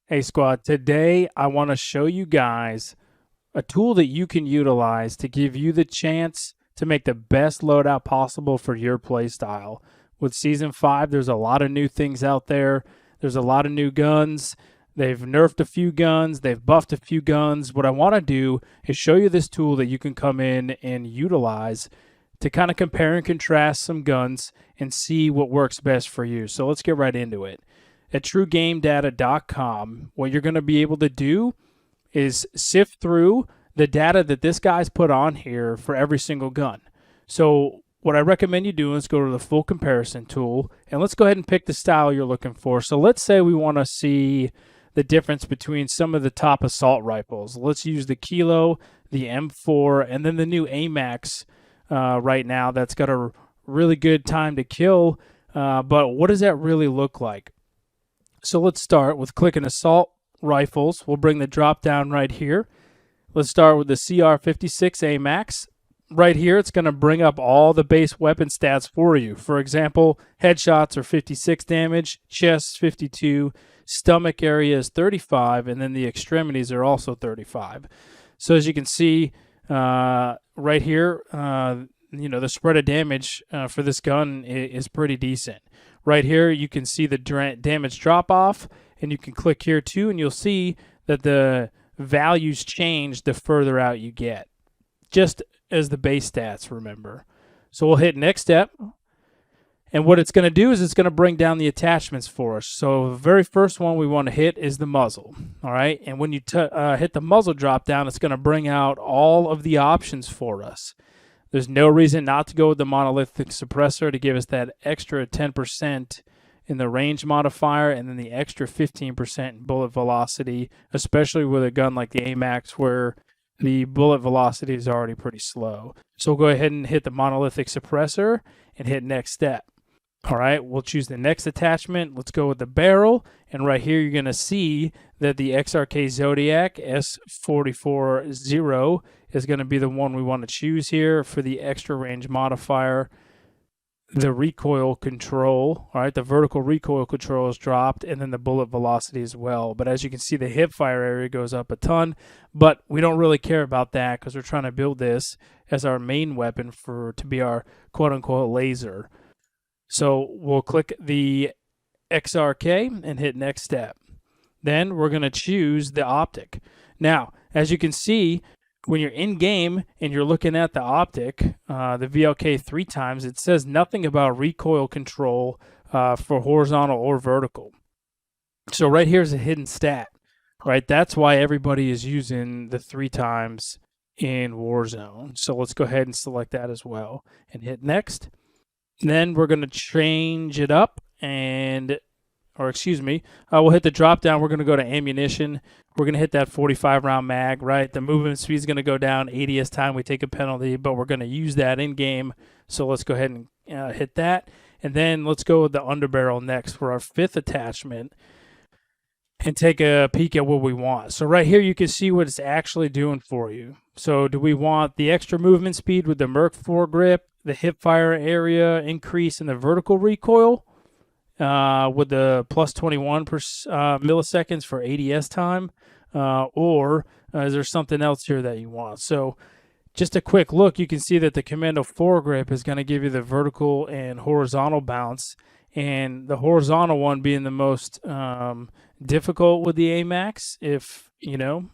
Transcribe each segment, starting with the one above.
Hey squad, today I want to show you guys a tool that you can utilize to give you the chance to make the best loadout possible for your playstyle. With Season 5, there's a lot of new things out there. There's a lot of new guns. They've nerfed a few guns. They've buffed a few guns. What I want to do is show you this tool that you can come in and utilize to kind of compare and contrast some guns and see what works best for you. So let's get right into it. At TrueGameData.com, what you're going to be able to do is sift through the data that this guy's put on here for every single gun. So what I recommend you do is go to the full comparison tool, and let's go ahead and pick the style you're looking for. So let's say we want to see the difference between some of the top assault rifles. Let's use the Kilo, the M4, and then the new AMAX right now that's got a really good time to kill. But what does that really look like? So let's start with clicking assault rifles. We'll bring the drop down right here. Let's start with the CR56 AMAX. Right here, it's going to bring up all the base weapon stats for you. For example, headshots are 56 damage, chest 52, stomach area is 35, and then the extremities are also 35. So as you can see right here, the spread of damage for this gun is pretty decent. Right here, you can see the damage drop off, and you can click here too, and you'll see that the values change the further out you get, just as the base stats, remember. So we'll hit next step, and what it's going to do is it's going to bring down the attachments for us. So the very first one we want to hit is the muzzle, all right? And when you hit the muzzle drop down, it's going to bring out all of the options for us. There's no reason not to go with the monolithic suppressor to give us that extra 10% in the range modifier and then the extra 15% in bullet velocity, especially with a gun like the AMAX where the bullet velocity is already pretty slow. So we'll go ahead and hit the monolithic suppressor and hit next step. All right, we'll choose the next attachment. Let's go with the barrel. And right here, you're going to see that the XRK Zodiac S440 is going to be the one we want to choose here for the extra range modifier. The recoil control, all right, the vertical recoil control is dropped, and then the bullet velocity as well. But as you can see, the hip fire area goes up a ton, but we don't really care about that because we're trying to build this as our main weapon to be our quote-unquote laser. So we'll click the XRK and hit next step. Then we're going to choose the optic. Now, as you can see, when you're in game and you're looking at the optic, the VLK 3 times, it says nothing about recoil control for horizontal or vertical. So right here is a hidden stat, right? That's why everybody is using the 3 times in Warzone. So let's go ahead and select that as well and hit next. Then we're going to change it up we'll hit the drop down. We're going to go to ammunition. We're going to hit that 45 round mag, right? The movement speed is going to go down 80 as time we take a penalty, but we're going to use that in game. So let's go ahead and hit that. And then let's go with the underbarrel next for our 5th attachment and take a peek at what we want. So right here, you can see what it's actually doing for you. So do we want the extra movement speed with the Merc foregrip, the hip fire area increase in the vertical recoil with the plus 21 milliseconds for ADS time, or is there something else here that you want? So just a quick look, you can see that the Commando foregrip is going to give you the vertical and horizontal bounce, and the horizontal one being the most difficult with the AMAX. If you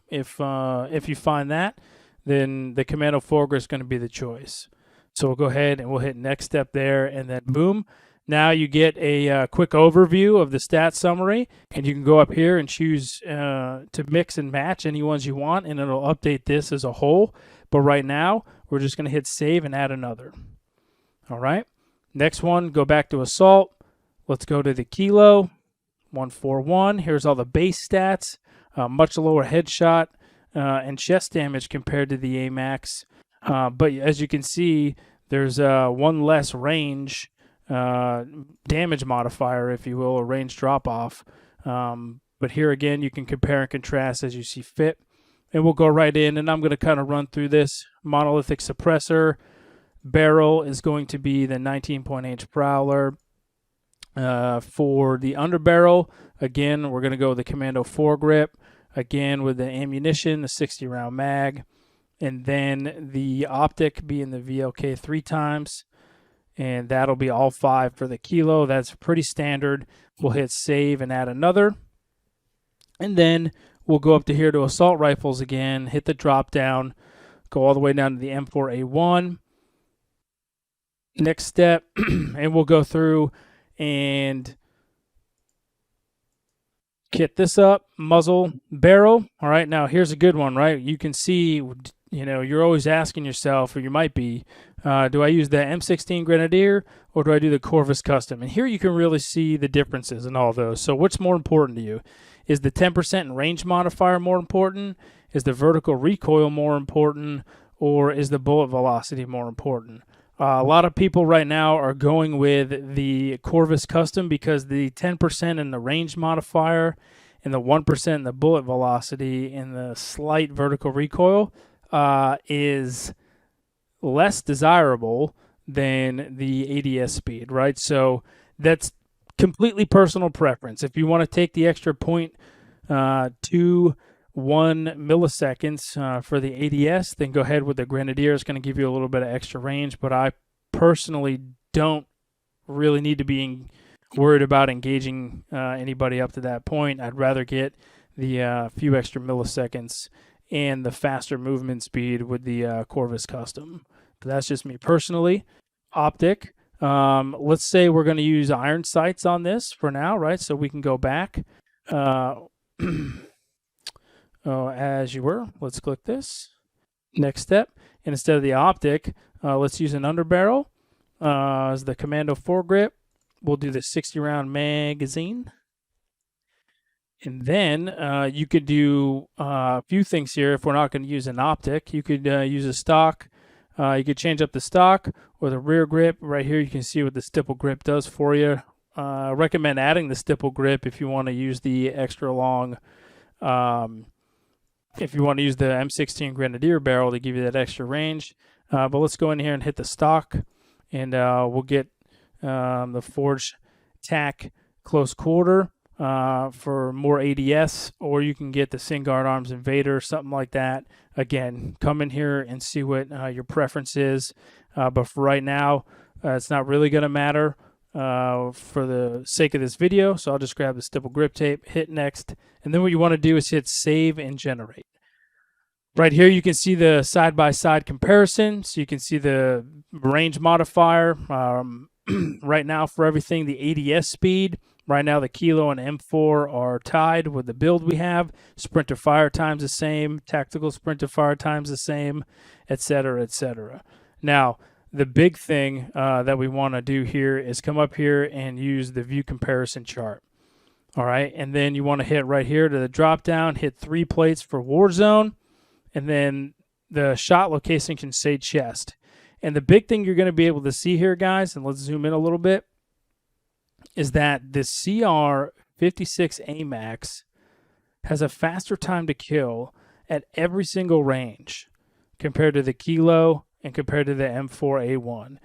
find that, then the Commando foregrip is going to be the choice. So we'll go ahead and we'll hit next step there, and then boom. Now you get a quick overview of the stat summary, and you can go up here and choose to mix and match any ones you want, and it'll update this as a whole. But right now, we're just going to hit save and add another. All right. Next one, go back to assault. Let's go to the Kilo 141. Here's all the base stats, much lower headshot and chest damage compared to the AMAX. But as you can see, there's one less range damage modifier, if you will, a range drop off. But here again, you can compare and contrast as you see fit. And we'll go right in, and I'm going to kind of run through this. Monolithic suppressor. Barrel is going to be the 19.8 Prowler. For the underbarrel, again, we're going to go with the Commando foregrip, again with the ammunition, the 60 round mag, and then the optic being the VLK 3 times, and that'll be all 5 for the kilo. That's pretty standard. We'll hit save and add another, and then we'll go up to here to assault rifles again, hit the drop down, go all the way down to the M4A1. Next step, and we'll go through and kit this up, muzzle, barrel. All right, now here's a good one, right? You can see, you know, you're always asking yourself, or you might be, do I use the M16 Grenadier or do I do the Corvus Custom? And here you can really see the differences in all those. So what's more important to you? Is the 10% range modifier more important? Is the vertical recoil more important? Or is the bullet velocity more important? A lot of people right now are going with the Corvus Custom because the 10% in the range modifier and the 1% in the bullet velocity and the slight vertical recoil is less desirable than the ADS speed, right? So that's completely personal preference. If you want to take the extra 0.21 milliseconds for the ADS, then go ahead with the Grenadier. It's going to give you a little bit of extra range, but I personally don't really need to be worried about engaging anybody up to that point. I'd rather get the few extra milliseconds and the faster movement speed with the Corvus Custom. But that's just me personally. Optic. Let's say we're going to use iron sights on this for now, right? So we can go back. As you were, let's click this. Next step, and instead of the optic, let's use an underbarrel as the Commando foregrip. We'll do the 60 round magazine. And then you could do a few things here. If we're not going to use an optic, you could use a stock. You could change up the stock or the rear grip. Right here you can see what the stipple grip does for you. I recommend adding the stipple grip if you want to use the extra long if you want to use the M16 Grenadier barrel to give you that extra range. But let's go in here and hit the stock, and we'll get the Forge Tac close quarter for more ADS, or you can get the Singard Arms Invader, something like that. Again, come in here and see what your preference is. But for right now, it's not really going to matter for the sake of this video. So I'll just grab the stipple grip tape, hit next, and then what you want to do is hit save and generate. Right here you can see the side-by-side comparison. So you can see the range modifier. Right now for everything, the ADS speed. Right now the Kilo and M4 are tied with the build we have. Sprint to fire time's the same. Tactical sprint to fire time's the same, etc., etc. Now, the big thing that we want to do here is come up here and use the view comparison chart. All right, and then you want to hit right here to the drop down, hit 3 plates for Warzone, and then the shot location can say chest. And the big thing you're going to be able to see here, guys, and let's zoom in a little bit, is that the CR56 AMAX has a faster time to kill at every single range compared to the Kilo and compared to the M4A1.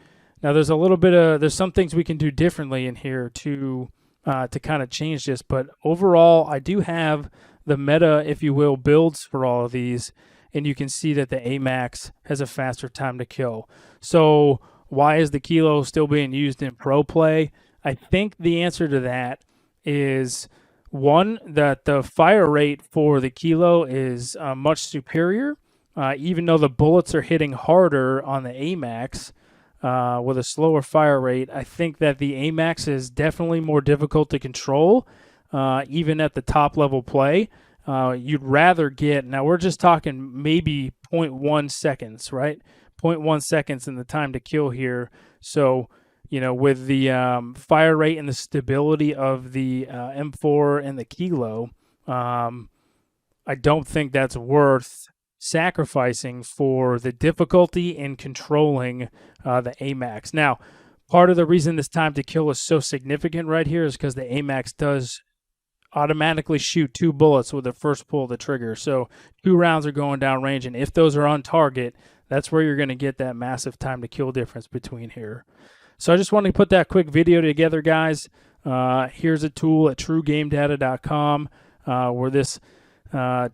Now there's a little bit of, there's some things we can do differently in here to kind of change this, but overall I do have the meta, if you will, builds for all of these, and you can see that the AMAX has a faster time to kill. So why is the Kilo still being used in pro play? I think the answer to that is, one, that the fire rate for the Kilo is much superior. Even though the bullets are hitting harder on the AMAX with a slower fire rate, I think that the AMAX is definitely more difficult to control, even at the top level play. You'd rather get, now we're just talking maybe 0.1 seconds, right? 0.1 seconds in the time to kill here. So, you know, with the fire rate and the stability of the M4 and the Kilo, I don't think that's worth sacrificing for the difficulty in controlling the AMAX. Now, part of the reason this time to kill is so significant right here is because the AMAX does automatically shoot 2 bullets with the first pull of the trigger. So 2 rounds are going down range, and if those are on target, that's where you're going to get that massive time to kill difference between here. So I just wanted to put that quick video together, guys. Here's a tool at truegamedata.com where this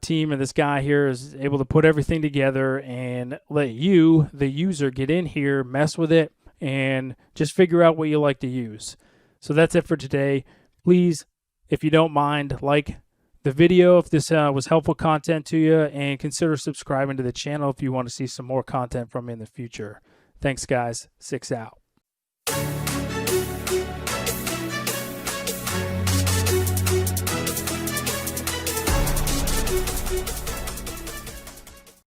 team and this guy here is able to put everything together and let you, the user, get in here, mess with it, and just figure out what you like to use. So that's it for today. Please, if you don't mind, like the video if this was helpful content to you, and consider subscribing to the channel if you want to see some more content from me in the future. Thanks, guys. 6 out.